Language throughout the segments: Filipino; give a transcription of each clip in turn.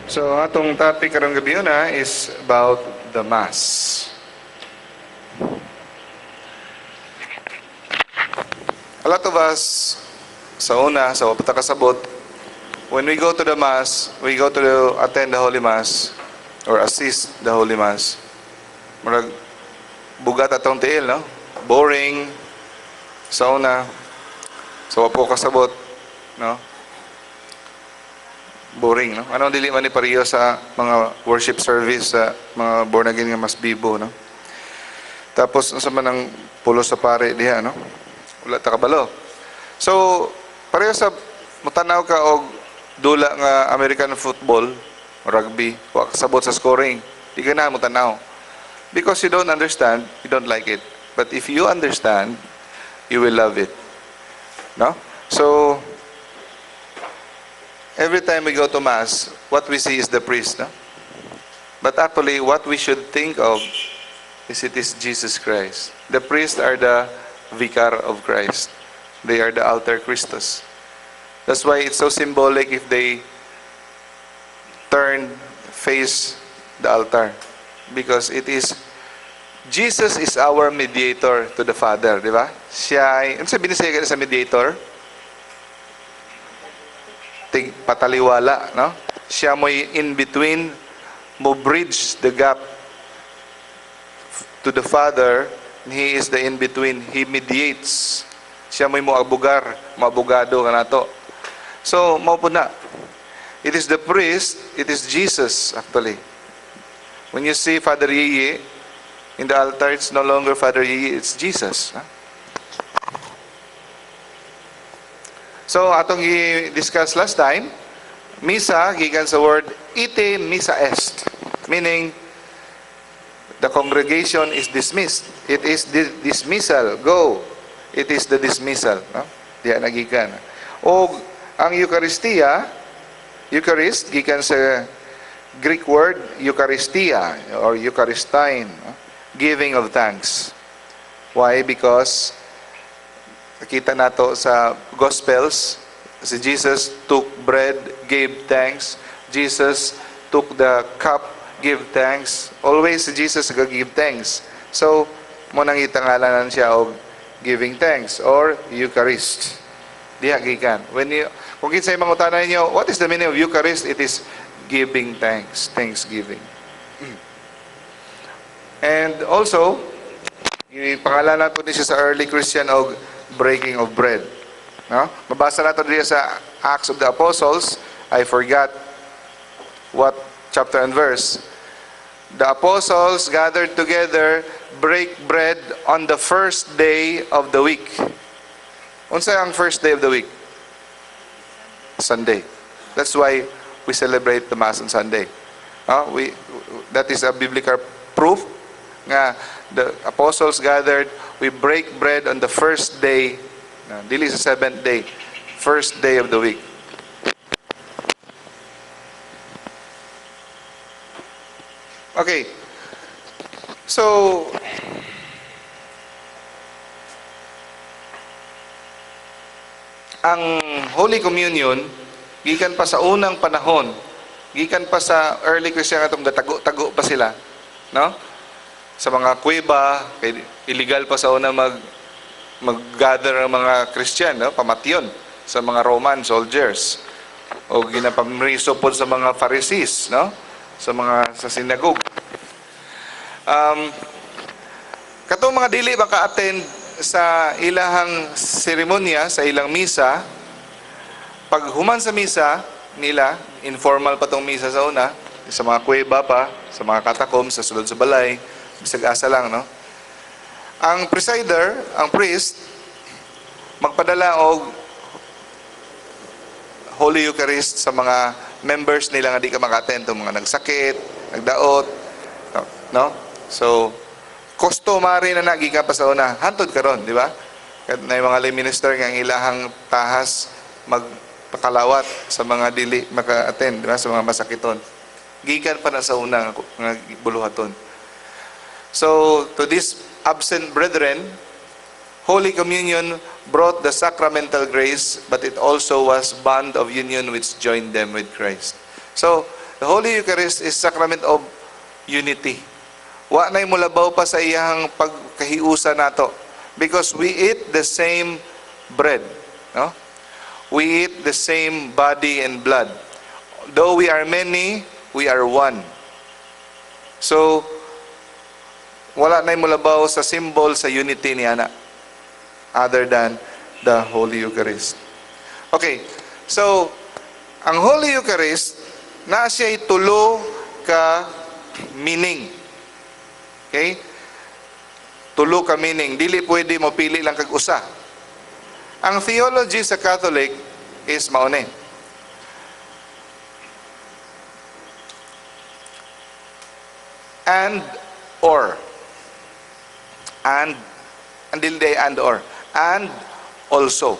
So, atong topic karong gabi na is about the Mass. A lot of us, sa wapata kasabot, when we go to the Mass, we go to attend the Holy Mass or assist the Holy Mass. Marag bugat atong tiil, no? Boring, sa wapo kasabot, no? Boring, no? Ano dili man ni pareho sa mga worship service sa mga born again nga mas bibo, no? Tapos unsa man ang pulo sa pare diha, no? Wala ta kabalo. So, pareho sa mutanaw ka og dula nga American football, rugby, wa kasabot sa scoring. Di ka na mutanaw. Because you don't understand, you don't like it. But if you understand, you will love it. No? So, every time we go to Mass, what we see is the priest. No? But actually, what we should think of is it is Jesus Christ. The priests are the vicar of Christ. They are the altar Christus. That's why it's so symbolic if they face the altar. Because it is, Jesus is our mediator to the Father, di ba? Siya ay, ano sabihin niya sa mediator? Pataliwala, no? Siya mo'y in between, mo bridge the gap to the Father, and He is the in between. He mediates. Siya mo'y moabogado ka na to. So, mao po na. It is the priest, it is Jesus actually. When you see Father Yeye in the altar, it's no longer Father Yeye, it's Jesus. Huh? So, atong i-discuss last time, misa, gikan sa word, ite misa est. Meaning, the congregation is dismissed. It is dismissal. Go. It is the dismissal. No? Diya nagikan. O, ang Eucharistia, Eucharist, gikan sa Greek word, Eucharistia, or Eucharistine, no? Giving of thanks. Why? Because nakita nato sa Gospels, si Jesus took bread, gave thanks. Jesus took the cup, give thanks. Always si Jesus give thanks. So, mo nang itangalanan siya og giving thanks or Eucharist. Diha gikan. Kung kinsay mangutanan niyo, what is the meaning of Eucharist? It is giving thanks, thanksgiving. And also, ipangalanan po din siya sa early Christian og breaking of bread. No? Mabasa nato diya sa Acts of the Apostles. I forgot what chapter and verse. The apostles gathered together, break bread on the first day of the week. Unsa ang first day of the week? Sunday. That's why we celebrate the Mass on Sunday. That is a biblical proof nga the apostles gathered, we break bread on the first day, dili sa seventh day, first day of the week. Okay. So, ang Holy Communion, gikan pa sa unang panahon, gikan pa sa early Christian atong gatago-tago pa sila, no? Sa mga kuweba, illegal pa sa una mag-gather ang mga Christian, no? Pamatyon sa mga Roman soldiers. O ginapamriso po sa mga Pharisees, no? Sa synagogue. Katong mga dili maka-attend sa ilahang seremonya, sa ilang misa, pag human sa misa nila, informal pa tong misa sa una, sa mga kuweba pa, sa mga katakom, sa sulod sa balay, bisag asa lang, no? Ang presider, ang priest, magpadala og Holy Eucharist sa mga members nila nga di ka maka-attend, mga nagsakit, nagdaot, no? So, customary na nagikan pa sa una, hantod karon, di ba? Na yung mga lay minister nga ang ilahang tahas magpakalawat sa mga dili maka-attend, di ba? Sa mga masakiton. Gikan pa na sa una nga buluhaton. So, to this absent brethren, Holy Communion brought the sacramental grace, but it also was bond of union which joined them with Christ. So, The Holy Eucharist is sacrament of unity. Wa na'y mulabaw pa sa iyang pagkahiusa nato. Because we eat the same bread. No? We eat the same body and blood. Though we are many, we are one. So, wala na'y mulabaw sa symbol sa unity ni ana other than the Holy Eucharist. Okay, so, ang Holy Eucharist, na siya'y tulo ka meaning. Okay? Tulo ka meaning. Dili pwede mo pili lang kag usa. Ang theology sa Catholic is maune. And or. And or. And also.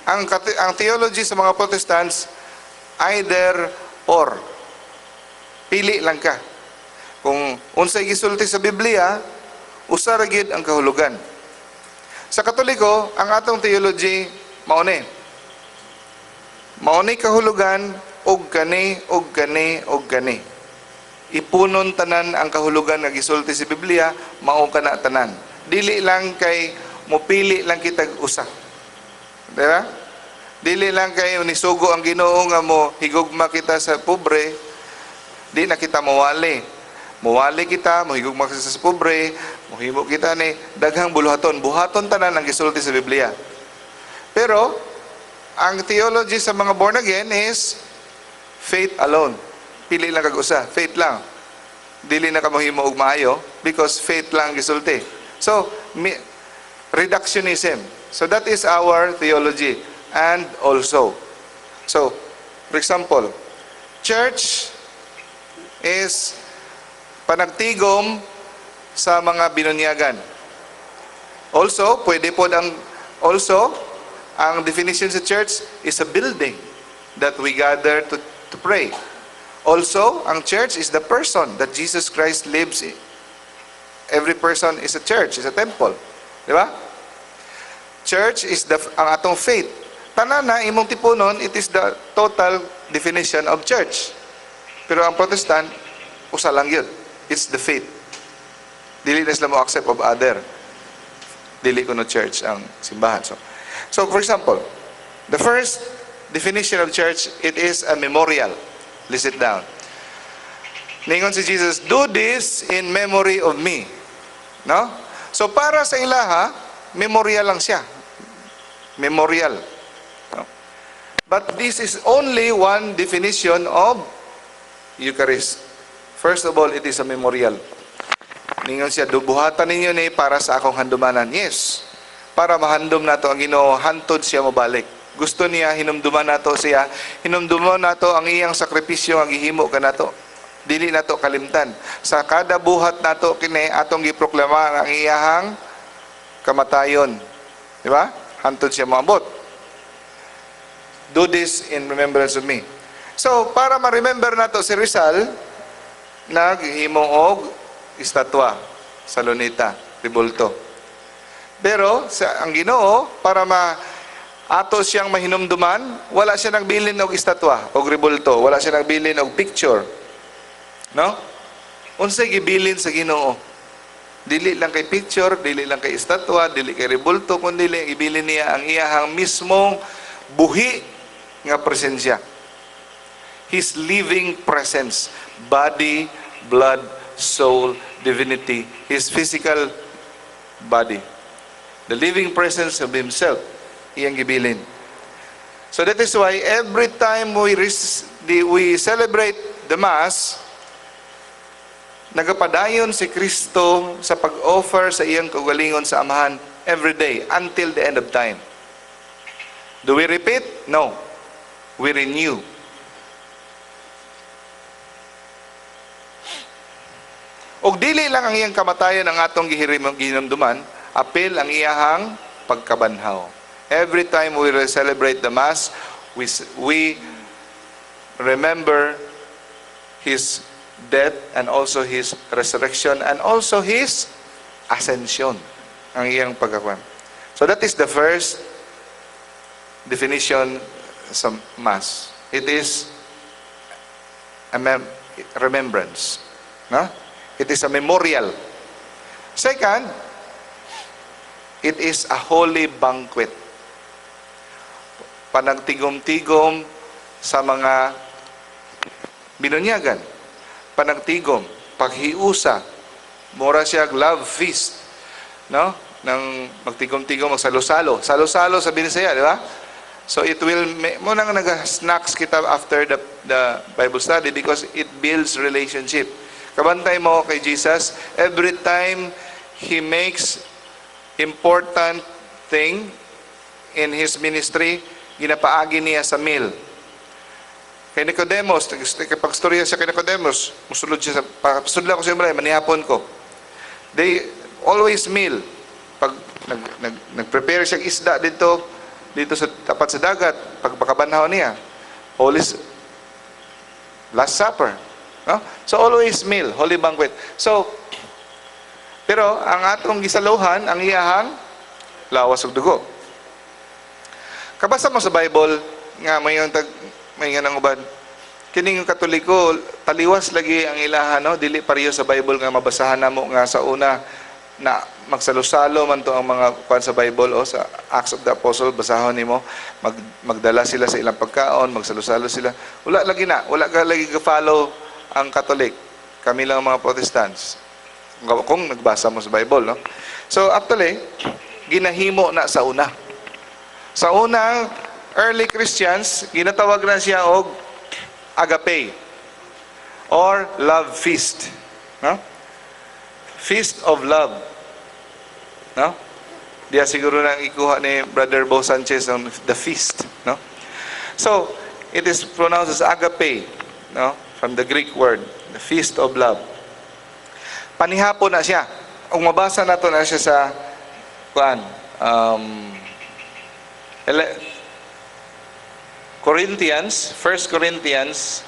Ang theology sa mga Protestants, either or. Pili lang ka. Kung unsay gisulti sa Biblia, usa ra gyud ang kahulugan. Sa Katoliko, ang atong theology mauni. Mauni kahulugan og kani og kani og kani. Ipunon tanan ang kahulugan nga gisulti sa Biblia, mao kana tanan. Dili lang kay mopili lang kitag usa. Di ba? Dili lang kay nisugo ang Ginoo nga mo higugma kita sa pobre, di na kita mawali. Mawali kita, mohigugma kita sa pobre, mohimo kita ni daghang buluhaton. Buhaton tanan ang gisulti sa Biblia. Pero ang theology sa mga born again is faith alone. Pili lang kag usa, faith lang. Dili na ka mohimo og maayo because faith lang gisulti. So, reductionism. So that is our theology. And also. So, for example, church is panagtigom sa mga binunyagan. Also, pwede po ang definition sa church is a building that we gather to pray. Also, ang church is the person that Jesus Christ lives in. Every person is a church, is a temple. Di ba? Church is ang atong faith. Tanana, imong tipunon, it is the total definition of church. Pero ang Protestant, usa lang yun. It's the faith. Dili na sila mo accept of other. Dili ko no church ang simbahan. So for example, the first definition of church, it is a memorial. List it down. Ningon si Jesus, do this in memory of me. No? So para sa ilaha, memorial lang siya. Memorial. No? But this is only one definition of Eucharist. First of all, it is a memorial. Ningon siya, buhatan ninyo ni para sa akong handumanan. Yes. Para mahandom nato ang Ginoo, hantod siya mabalik. Gusto niya hinumduman nato siya, hinumduman nato ang iyang sakripisyo ang gihimo kanato. Dili nato kalimtan. Sa kada buhat nato kini atong giproklama ang iyahang kamatayon. Di ba? Hantod siya moabot. Do this in remembrance of me. So, para ma-remember nato si Rizal, naghimo og estatwa sa Luneta, Ribulto. Pero ang Ginoo, para ato siyang mahinumduman, wala siya nagbilin og estatwa og ribulto, wala siya nagbilin og picture. No? Unsay gibilin sa Ginoo? Dili lang kay picture, dili lang kay estatwa, dili kay ribulto, kundi ibilin niya ang iyahang mismong buhi nga presensya. His living presence, body, blood, soul, divinity, His physical body. The living presence of Himself, iyang gibilin. So that is why every time we celebrate the Mass, nagapadayon si Kristo sa pag-offer sa iyang kaugalingon sa Amahan every day until the end of time. Do we repeat? No. We renew. Og dili lang ang iyang kamatayon ang atong gihinumduman, apil ang iyahang pagkabanhaw. Every time we celebrate the Mass, we remember His death and also His resurrection and also His ascension, ang iyang pagkakuan. So that is the first definition sa Mass. It is remembrance. No? It is a memorial. Second, it is a holy banquet. Panagtigom-tigom sa mga binunyagan. Panagtigom, paghiusa, mura siya love feast, no? Nang magtigom-tigom, magsalo-salo. Salo-salo sa Binisaya, di ba? So it will, muna nga nag-snacks kita after the Bible study because it builds relationship. Kabantay mo kay Jesus, every time He makes important thing in His ministry, ginapaagi niya sa meal. Kay Nicodemus, kapag storya siya kay Nicodemus, musulod siya sa, pasulod ako sa manihapon ko. They always meal. Pag nag-prepare siya isda dito sa tapat sa dagat, pag pakabanhaw niya, Last Supper. No? So always meal, holy banquet. So, pero ang atong gisaluhan, ang iyahang lawas ug dugo. Kabasa mo sa Bible nga may nga nang uban. Kining Katoliko taliwas lagi ang ilahan, no? Dili pareho sa Bible nga mabasahan namo nga sa una na magsalo-salo man to ang mga kuan sa Bible o sa Acts of the Apostle, basahon nimo, magdala sila sa ilang pagkaon, magsalo-salo sila. Wala ka lagi ga-follow ang Catholic. Kami lang mga Protestants. Kung nagbasa mo sa Bible, no? So actually, ginahimo na sa una. Sa unang early Christians, ginatawag na siya og agape or love feast, no? Feast of love. No? Diya siguro nang ikuha ni Brother Bo Sanchez on the feast, no? So, it is pronounced as agape, no? From the Greek word, the feast of love. Panihapon na siya. Kung mabasa nato na siya sa Corinthians, 1 Corinthians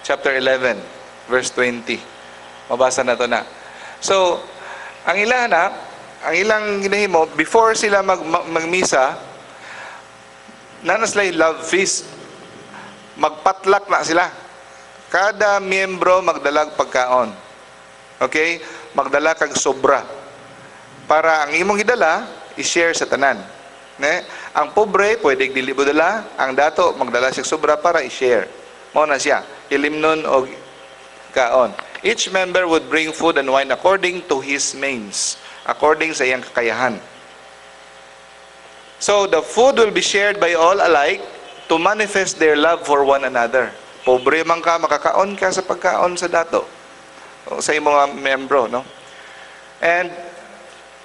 chapter 11, verse 20. Mabasa nato na. So, ang ilang ginahimo, before sila magmisa, nanaslay love feast. Magpatlak na sila. Kada miyembro magdalag pagkaon. Okay? Magdala kag sobra. Para ang imong gidala, i-share sa tanan. Ne? Ang pobre, pwede dili mo dala. Ang dato, magdala siya sobra para i-share. Mao na siya. Ilimnon o kaon. Each member would bring food and wine according to his means, according sa iyang kakayahan. So, the food will be shared by all alike to manifest their love for one another. Pobre man ka, makakaon ka sa pagkaon sa dato, sa iyong mga membro, no? And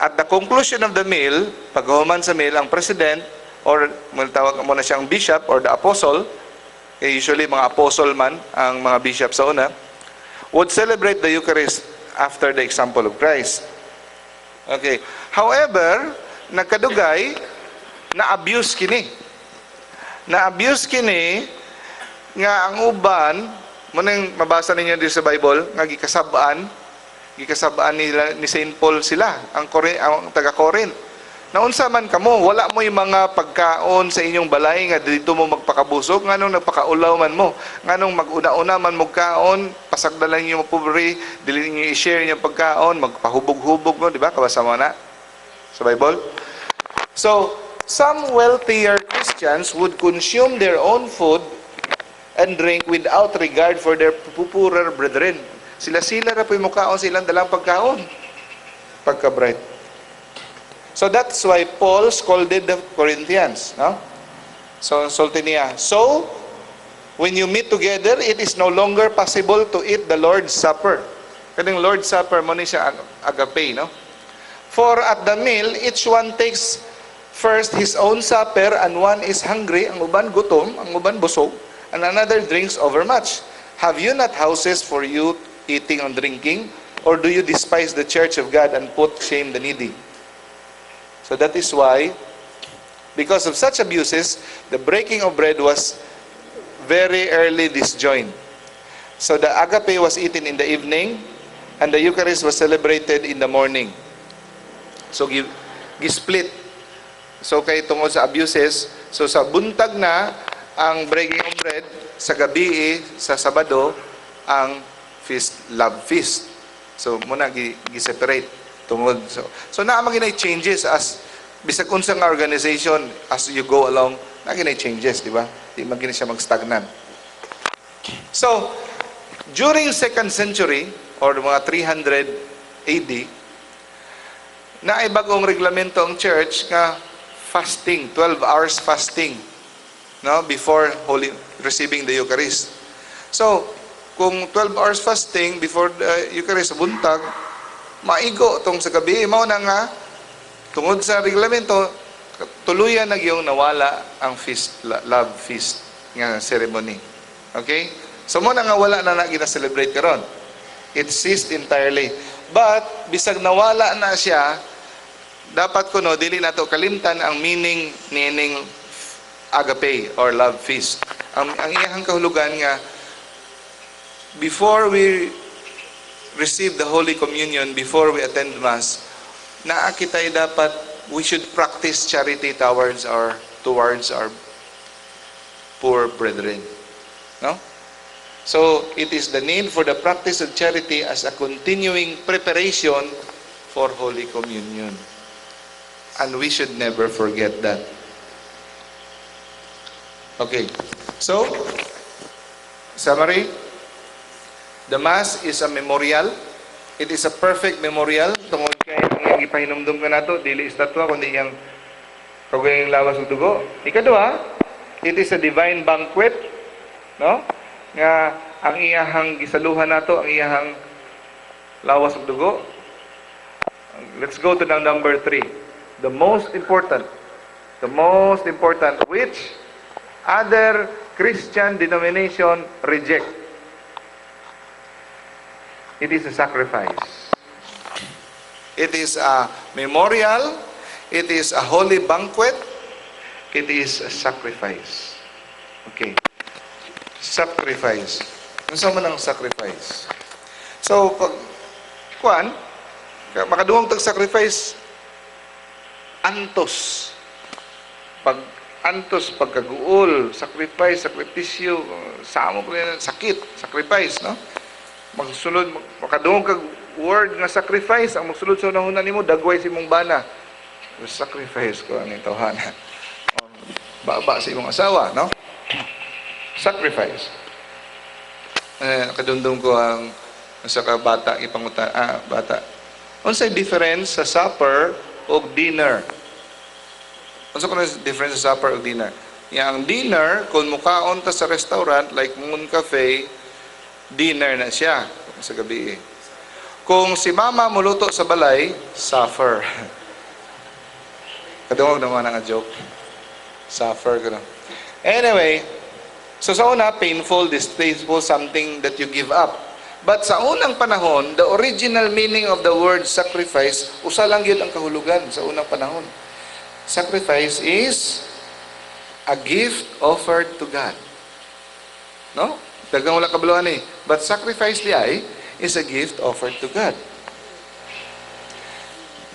at the conclusion of the meal, paghuman sa meal, ang president, or tawag mo na siyang bishop or the apostle, usually mga apostle man, ang mga bishop sa una, would celebrate the Eucharist after the example of Christ. Okay. However, nagkadugay, na-abuse kini. Na-abuse kini, nga ang uban, munang mabasa ninyo dito sa Bible, nga gikasabaan nila ni Saint Paul sila, ang taga-Corinth. Naunsa man kamo, wala mo yung mga pagkaon sa inyong balay nga dito mo magpakabusog, nganong nagpakaulaw man mo, nganong mag-una-una man mo kaon, pasagdalan niyo mo pobre, dili niyo i-share niyo pagkaon, magpahubog-hubog mo, di ba? Kabasa mo na sa Bible. So, some wealthier Christians would consume their own food and drink without regard for their poorer brethren. Sila na po yung mukhaon, silang dalang pagkaon. Pagka-bright. So that's why Paul scolded the Corinthians. No? So, sulti niya. So, when you meet together, it is no longer possible to eat the Lord's Supper. Kaning Lord's Supper, mo ni siya agape, no? For at the meal, each one takes first his own supper, and one is hungry, ang uban gutom, ang uban busog, and another drinks overmuch. Have you not houses for you eating and drinking? Or do you despise the church of God and put shame the needy? So that is why, because of such abuses, the breaking of bread was very early disjoined. So the agape was eaten in the evening, and the Eucharist was celebrated in the morning. So gisplit. So kay tungod sa abuses, so sa buntag na ang breaking of bread, sa gabi sa Sabado, ang feast, love feast. So muna gi-separate tungod. So naa maginay changes as bisag unsa nga organization as you go along, naa ginay changes, di ba? Di man gini siya mag-stagnant. So during 2nd century or mga 300 AD, na ay bagong reglamento ang church nga fasting, 12 hours fasting, no, before receiving the Eucharist. So, kung 12 hours fasting before the Eucharist sa buntag, maigo tong sa gabi, mao na nga tungod sa reglamento tuluyan na gyung nawala ang feast, love feast nga ceremony. Okay? So mo na nga wala na gina-celebrate karon. It ceased entirely. But bisag nawala na siya, dapat kuno dili nato kalimtan ang meaning nining agape or love feast. Ang iyang kahulugan nga before we receive the Holy Communion, before we attend Mass, naa kitay dapat we should practice charity towards our poor brethren. No? So, it is the need for the practice of charity as a continuing preparation for Holy Communion. And we should never forget that. Okay. So, summary. The Mass is a memorial. It is a perfect memorial. Tungod kay ang ipahinumdum ka nato, dili estatwa, kundi iyang kagayang lawas ug dugo. Ikadua, it is a divine banquet. No? Nga ang iyahang gisaluhan nato, ang iyahang lawas ug dugo. Let's go to number 3. The most important, which other Christian denomination reject. It is a sacrifice. It is a memorial. It is a holy banquet. It is a sacrifice. Okay. Sacrifice. Ano man ang sacrifice? So, pag makadungog tag-sacrifice, antos. Pagkaguol, sacrifice, sakripisyo, samo ko yan, sakit, sacrifice, no? Magsulod, makadungog kag word nga sacrifice, ang magsulod sa unahunan nimo, dagway si mong bana. Sacrifice ko ang itawhana. Baba sa imong asawa, no? Sacrifice. Nakadundong ko ang sa bata, bata. Unsay difference sa supper o dinner? Unsay difference sa supper o dinner? Yang dinner, kung mukaon ta sa restaurant, like Moon Cafe, dinner na siya sa gabi. Kung si mama muluto sa balay, supper. Kadungog naman ang joke. Suffer ko na. Anyway, so sa una, painful, distasteful, something that you give up. But sa unang panahon, the original meaning of the word sacrifice, usa lang yun ang kahulugan sa unang panahon. Sacrifice is a gift offered to God. No? Dagang wala kabuluhan eh. But sacrifice di ay is a gift offered to God.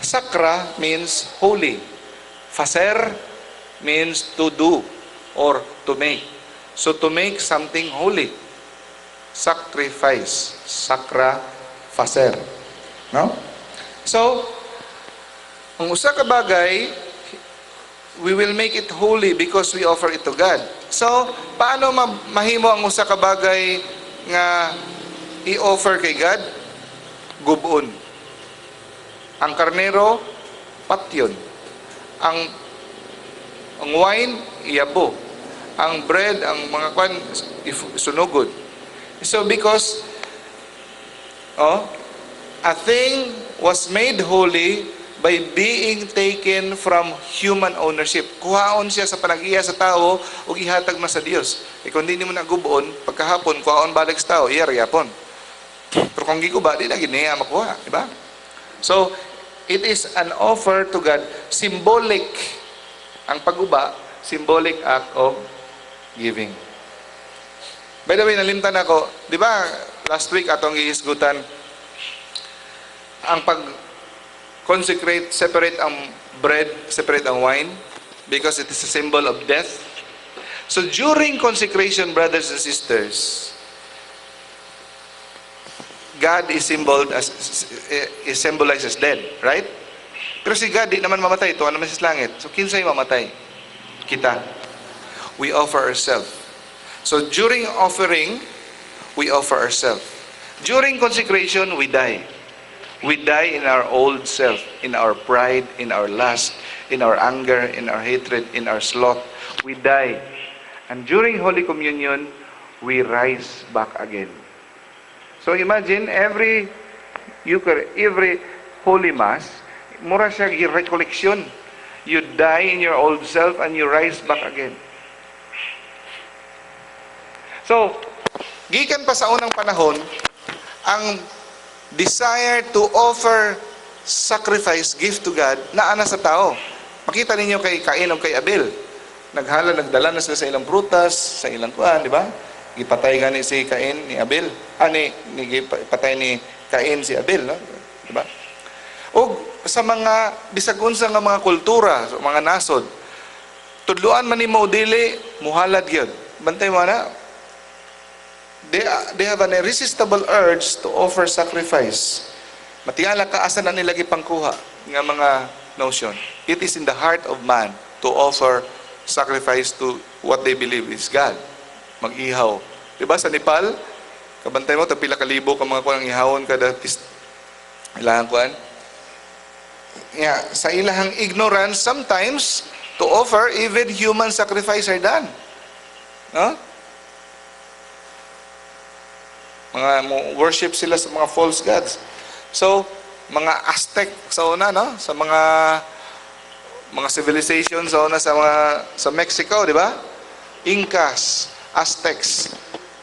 Sakra means holy. Faser means to do or to make. So to make something holy. Sacrifice. Sakra, faser. No? So, ang usa ka bagay, we will make it holy because we offer it to God. So, paano mahimo ang usa ka bagay nga i-offer kay God? Gubon. Ang karnero, patyon. Ang wine, iyabo. Ang bread, ang mga kwan, sunugod. So because a thing was made holy by being taken from human ownership. Kuhaon siya sa panag-iya sa tao ug ihatag na sa Dios. Kung hindi mo nagubon, pagkahapon kuhaon balik sa tao, iya yapon. Pero kung giguba, di na giniya makuha, di ba? So it is an offer to God, symbolic. Ang paguba, symbolic act of giving. By the way, nalimtan ako, di ba, last week atong ihisgutan, ang pag-consecrate, separate ang bread, separate ang wine, because it is a symbol of death. So during consecration, brothers and sisters, God is symbolized as dead, right? Pero si God di naman mamatay, tuwa naman sa langit. So kinsay mamatay? Kita. We offer ourselves. So during offering, we offer ourselves. During consecration, we die. We die in our old self, in our pride, in our lust, in our anger, in our hatred, in our sloth. We die. And during Holy Communion, we rise back again. So imagine, every Holy Mass, mura siya recollection. You die in your old self and you rise back again. So, gikan pa sa unang panahon, ang desire to offer sacrifice, gift to God, naana sa tao. Makita ninyo kay Cain o kay Abel. Nagdala na sila sa ilang prutas, sa ilang kuan, di ba? Gipatay gani si Cain ni Abel. Gipatay ni Cain si Abel, no? Di ba? O sa mga bisagun sa mga kultura, sa mga nasod, tudluan man nimo dili muhalad gyud. Bantay mo na. They have an irresistible urge to offer sacrifice. Matingala ka asa na nila gipangkuha nga mga notion. It is in the heart of man to offer sacrifice to what they believe is God. Mag-ihaw. Diba sa Nepal, kabantay mo, pila kalibo ka mga kuang ihawon kada ilahang kuan. Sa ilahang ignorance, sometimes to offer even human sacrifice are done. No? Worship sila sa mga false gods. So, mga Aztec sa una, no? Sa mga civilization sa una sa Mexico, di ba? Incas, Aztecs.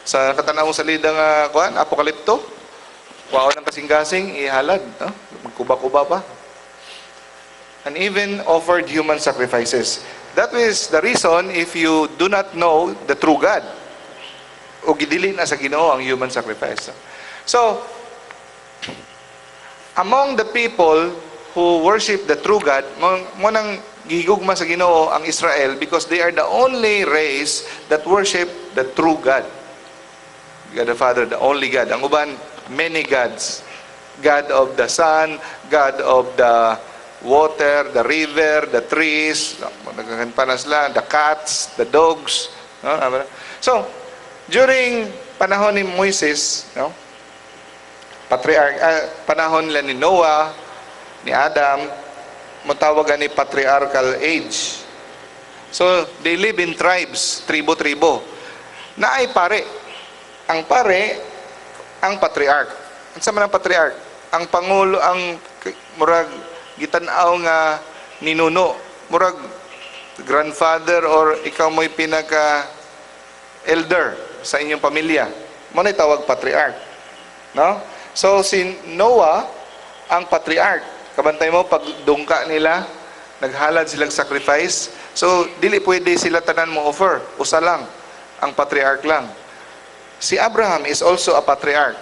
Sa katanaw sa lidang kuan, Apokalipto. Kuwaon ng kasing-kasing, ihalad, no? Magkuba-kuba pa. And even offered human sacrifices. That is the reason if you do not know the true God, o gidili na sa Ginoo ang human sacrifice. So, among the people who worship the true God, mo nang gigugma sa Ginoo ang Israel because they are the only race that worship the true God. God the Father, the only God. Ang uban, many gods. God of the sun, God of the water, the river, the trees, the cats, the dogs. No? So, during panahon ni Moises, no? Panahon nila ni Noah, ni Adam, matawagan ni patriarchal age. So, they live in tribes, tribo-tribo. Na ay pare. Ang pare, ang patriarch. Ano sa man ang patriarch? Ang pangulo, ang murag gitanaw nga ninuno. Murag grandfather or ikaw mo'y pinaka-elder sa inyong pamilya. Mo na tawag patriarch. No? So, si Noah, ang patriarch. Kabantay mo, pag dungka nila, naghalad silang sacrifice. So, dili pwede sila tanan mo offer. Usa lang. Ang patriarch lang. Si Abraham is also a patriarch.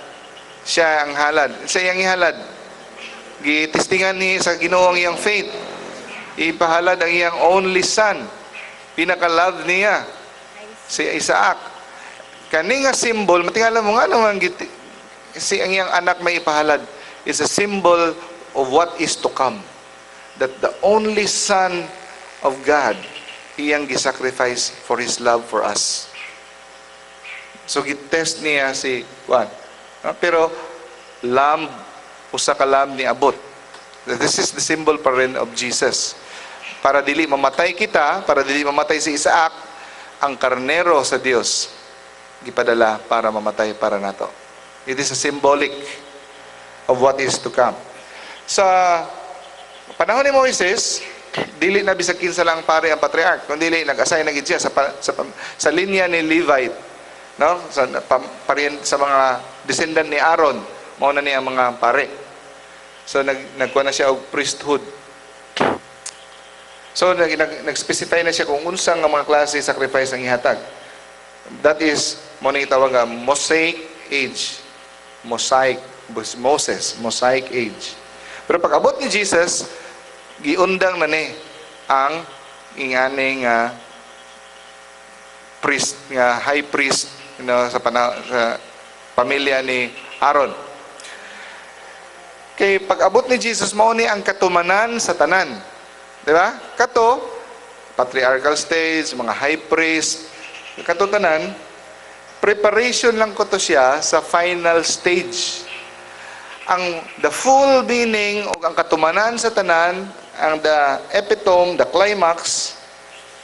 Siya ang halad. Siya ang ihalad. Gitistingan ni sa Ginoo ang iyang faith. Ipahalad ang iyang only son. Pinaka-love niya. Si Isaac. Kani nga symbol, matingala mo nga naman, si ang iyang anak may ipahalad is a symbol of what is to come. That the only Son of God, iyang gisacrifice for His love for us. So, gitest niya si Juan. Pero, usa ka lamb ni abot. This is the symbol pa rin of Jesus. Para dili mamatay kita, para dili mamatay si Isaac, ang karnero sa Dios gipadala para mamatay para nato. It is a symbolic of what is to come. Sa panahon ni Moises, dili na bisag kinsa lang pare ang patriarch, kundi nag-assign na gid siya sa linya ni Levite, no? Sa mga descendant ni Aaron, mao na niya ang mga pare. So nagkuha na siya og priesthood. So nag-specify na siya kung unsa nga mga klase sacrifice ang ihatag. That is mo ni tawag nga Mosaic age. Mosaic age. Pero pag abot ni Jesus, giundang na ni ang ingani nga priest, nga high priest, sa pamilya ni Aaron. Kay pag-abot ni Jesus, mao ni ang katumanan sa tanan. Di ba? Kato, patriarchal stage, mga high priest, kato tanan, preparation lang ko to siya sa final stage. The full meaning o ang katumanan sa tanan, ang the epitome, the climax,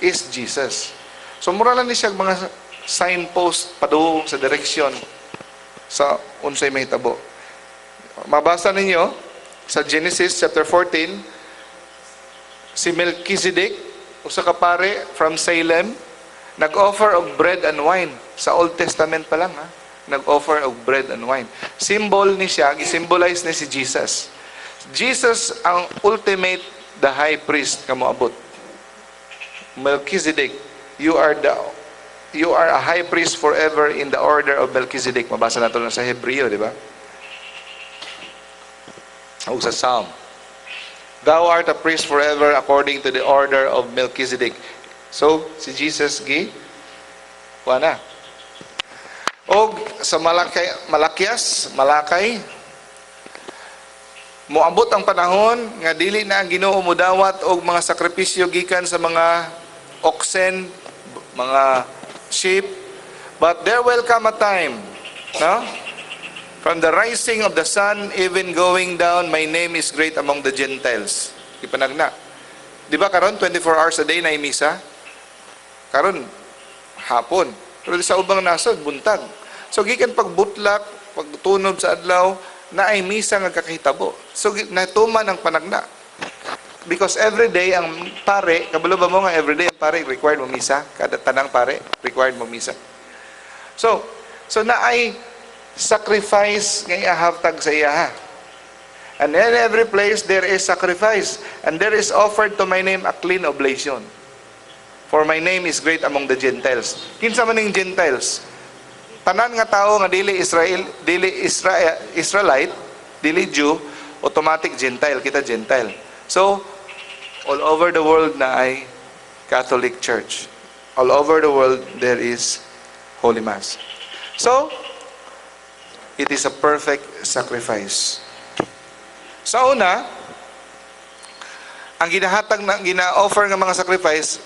is Jesus. So, mura lang ni siya mga signpost padung sa direksyon sa unsay mahitabo. Mabasa ninyo sa Genesis chapter 14, si Melchizedek, usa ka pare from Salem, nag-offer of bread and wine. Sa Old Testament pa lang, ha? Nag-offer of bread and wine. Symbol ni siya, gisymbolize ni si Jesus. Jesus ang ultimate, the high priest kamoabot. Melchizedek, you are a high priest forever in the order of Melchizedek. Mabasa nato na sa Hebreo, di ba? O sa Psalm. Thou art a priest forever according to the order of Melchizedek. So, si Jesus wala. O sa Malakay, moabot ang panahon nga dili na ang Ginoo mudawat og mga sakripisyo gikan sa mga oxen, mga sheep, but there will come a time, no? From the rising of the sun even going down, my name is great among the Gentiles. Ipanagna. Di ba karon 24 hours a day na misa? Karon hapon. Pero sa ubang nasod buntag. So gikan pagbutlak, pagtunob sa adlaw, na ay misa nga kakahitabo. So natuman ang panagna. Because every day ang pare, kabalo ba mo nga every day ang pare required mo misa? Kada tanang pare required mo misa. So na ay sacrifice nga ihahatag sa iya. And in every place there is sacrifice, and there is offered to my name a clean oblation. For my name is great among the Gentiles. Kinsa man ning Gentiles? Tanan nga tao nga dili Israelite, dili Jew, automatic Gentile, kita Gentile. So all over the world na ay Catholic Church. All over the world there is Holy Mass. So it is a perfect sacrifice. Sa una, ang gina-offer ng mga sacrifice,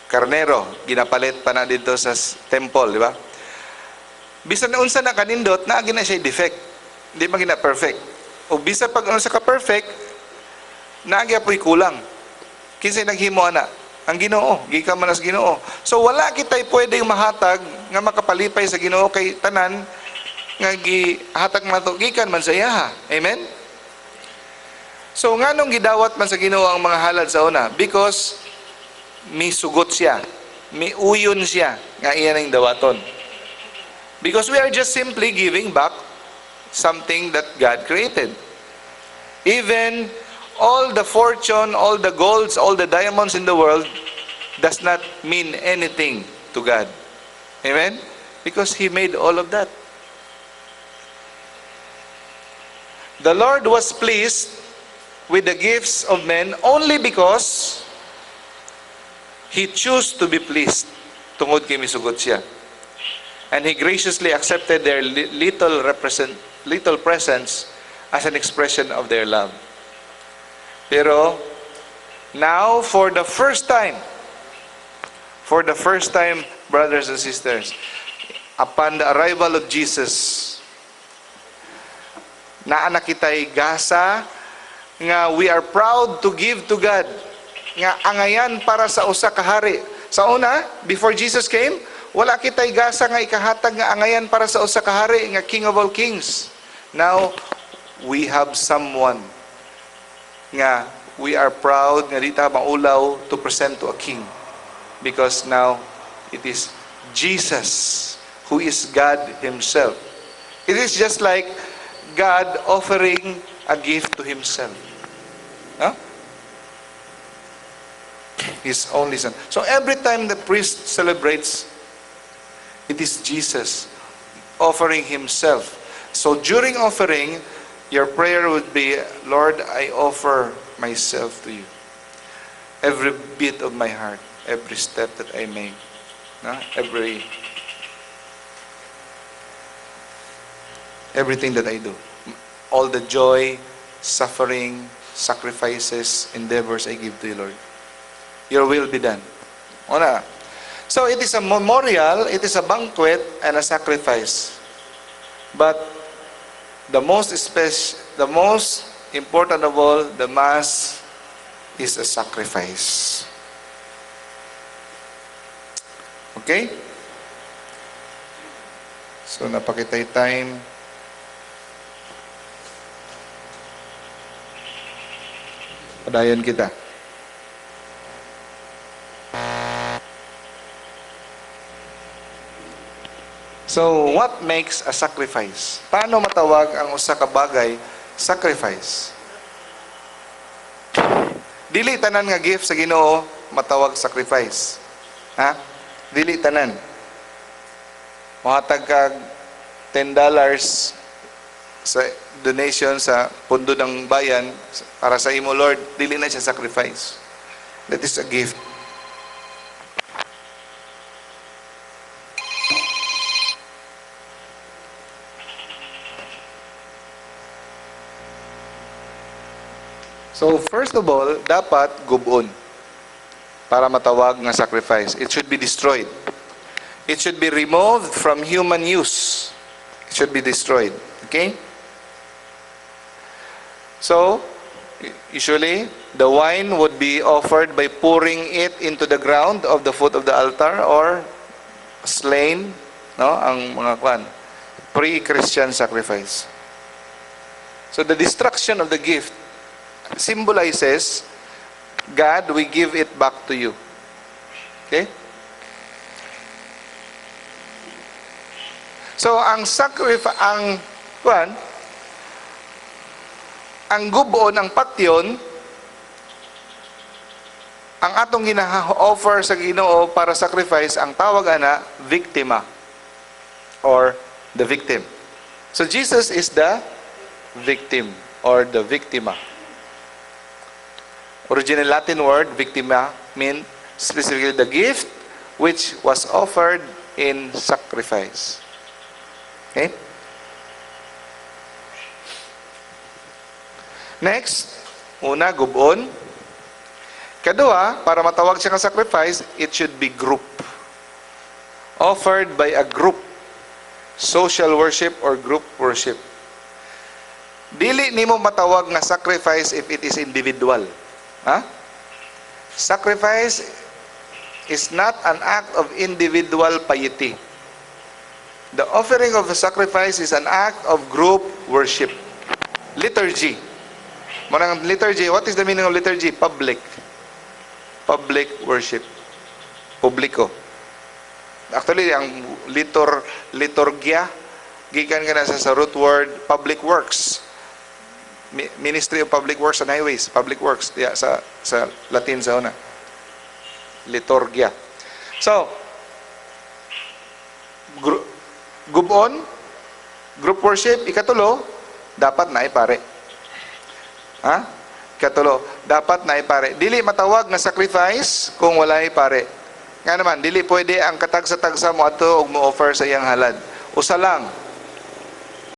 karnero, ginapalit pa na dito sa temple, di ba? Bisan na unsa na kanindot, na gina siya defect. Hindi man gina perfect. O bisa pag unsa ka perfect, naagi apoy kulang. Kinsay naghimo ana? Ang Ginoo, gikan man sa Ginoo. So wala kitay pwedeng mahatag nga makapalipay sa Ginoo kay tanan nga gihatag man to gikan man sa iya. Amen? So nganong gidawat man sa Ginoo ang mga halad sa una? Because misugot siya, miuyon siya nga iya ning dawaton. Because we are just simply giving back something that God created. Even all the fortune, all the golds, all the diamonds in the world does not mean anything to God. Amen? Because He made all of that. The Lord was pleased with the gifts of men only because He chose to be pleased. Tungod kay misugot siya. And He graciously accepted their little presents as an expression of their love. Pero now, for the first time, brothers and sisters, upon the arrival of Jesus, naa kitay gasa nga we are proud to give to God nga angayan para sa usa ka hari. Sa una, before Jesus came, wala kitay gasa nga ikahatag nga angayan para sa usa ka hari nga King of all kings. Now we have someone nga we are proud nga dita maulaw to present to a king, because now it is Jesus who is God Himself. It is just like God offering a gift to Himself. Huh? His only Son. So every time the priest celebrates, it is Jesus offering Himself. So during offering, your prayer would be, Lord, I offer myself to you. Every beat of my heart, every step that I make, everything that I do. all the joy, suffering, sacrifices, endeavors I give to you, Lord. Your will be done. Una. So it is a memorial, it is a banquet, and a sacrifice. But the most important of all, the Mass is a sacrifice. Okay? So, napakitay time. Padayon kita. So, what makes a sacrifice? Paano matawag ang usa ka bagay sacrifice? Dili tanan nga gift sa Ginoo matawag sacrifice. Ha? Dili tanan. Mahatag kag $10 sa donation sa pundo ng bayan para sa imo, Lord, dili na siya sacrifice. That is a gift. So, first of all, dapat gubon para matawag nga sacrifice. It should be destroyed. It should be removed from human use. It should be destroyed. Okay? So, usually, the wine would be offered by pouring it into the ground of the foot of the altar or slain, no? Ang mga kwan, pre-Christian sacrifice. So, the destruction of the gift symbolizes, God, we give it back to you. Okay? So, ang sacrifice, ang gubon, ang patyon, ang atong gina-offer sa Ginoo para sacrifice, ang tawag ana, victima, or the victim. So, Jesus is the victim, or the victima. Original Latin word, victima, mean specifically the gift which was offered in sacrifice. Okay? Next, una, gubon. Kadua, para matawag siya ng sacrifice, it should be group. Offered by a group. Social worship or group worship. Dili nimo matawag nga sacrifice if it is individual. Huh? Sacrifice is not an act of individual piety. The offering of a sacrifice is an act of group worship. Liturgy. Manang liturgy, what is the meaning of liturgy? Public. Public worship. Publiko. Actually, ang liturgia, gikan ka na sa root word, public works. Ministry of Public Works and Highways, Public Works, yeah, sa Latin sa una. Liturgia. So, gubon, group worship, ikatulo, dapat na ipare. Ha? Ikatulo, dapat na ipare. Dili matawag na sacrifice kung wala ipare. Nga naman, dili pwede ang katagsa-tagsa mo ato og mo offer sa iyang halad. Usa lang,